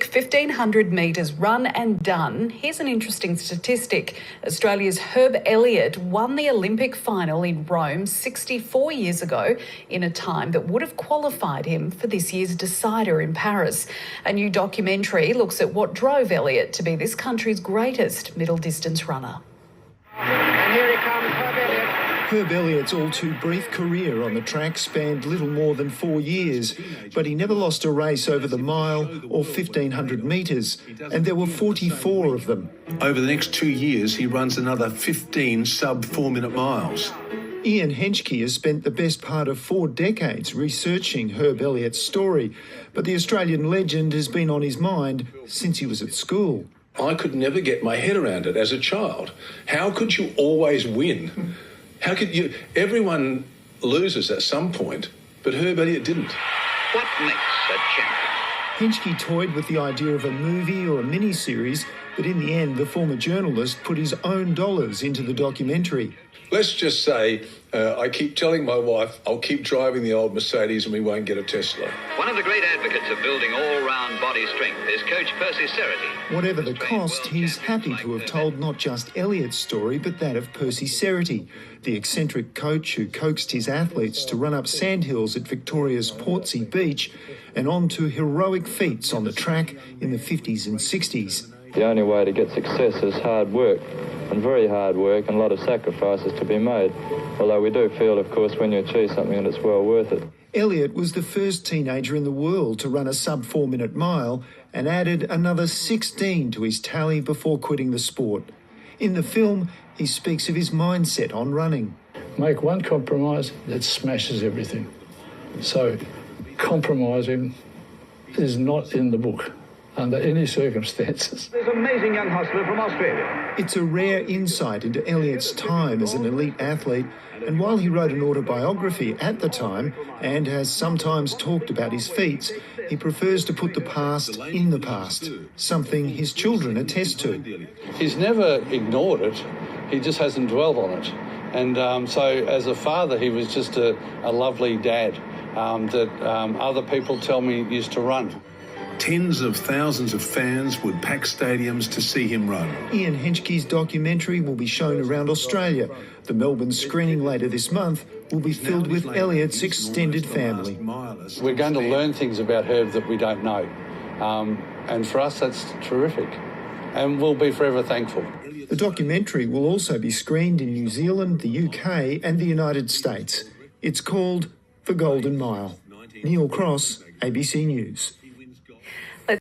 Olympic 1500 metres run and done. Here's an interesting statistic. Australia's Herb Elliott won the Olympic final in Rome 64 years ago in a time that would have qualified him for this year's decider in Paris. A new documentary looks at what drove Elliott to be this country's greatest middle distance runner. And here he comes, Herb Elliott. Herb Elliott's all-too-brief career on the track spanned little more than 4 years, but he never lost a race over the mile or 1,500 metres, and there were 44 of them. Over the next 2 years, he runs another 15 sub-4-minute miles. Ian Henschke has spent the best part of 4 decades researching Herb Elliott's story, but the Australian legend has been on his mind since he was at school. I could never get my head around it as a child. How could you always win? How could you? Everyone loses at some point, but Herb Elliott didn't. What makes a champion? Henschke toyed with the idea of a movie or a mini-series, but in the end, the former journalist put his own dollars into the documentary. Let's just say I keep telling my wife I'll keep driving the old Mercedes and we won't get a Tesla. One of the great advocates of building all-round body strength is Coach Percy Cerutty. Whatever the cost, he's happy to have told not just Elliott's story, but that of Percy Cerutty, the eccentric coach who coaxed his athletes to run up sandhills at Victoria's Portsea Beach and on to heroic feats on the track in the 50s and 60s. The only way to get success is hard work, and very hard work, and a lot of sacrifices to be made. Although we do feel, of course, when you achieve something that it's well worth it. Elliott was the first teenager in the world to run a sub-4-minute mile and added another 16 to his tally before quitting the sport. In the film, he speaks of his mindset on running. Make one compromise that smashes everything. So compromising is not in the book under any circumstances. This amazing young hustler from Australia. It's a rare insight into Elliott's time as an elite athlete, and while he wrote an autobiography at the time and has sometimes talked about his feats, he prefers to put the past in the past, something his children attest to. He's never ignored it, he just hasn't dwelled on it. And so as a father, he was just a lovely dad that other people tell me used to run. Tens of thousands of fans would pack stadiums to see him run. Ian Henschke's documentary will be shown around Australia. The Melbourne screening later this month will be filled with Elliott's extended family. We're going to learn things about Herb that we don't know. And for us, that's terrific. And we'll be forever thankful. The documentary will also be screened in New Zealand, the UK and the United States. It's called The Golden Mile. Neil Cross, ABC News.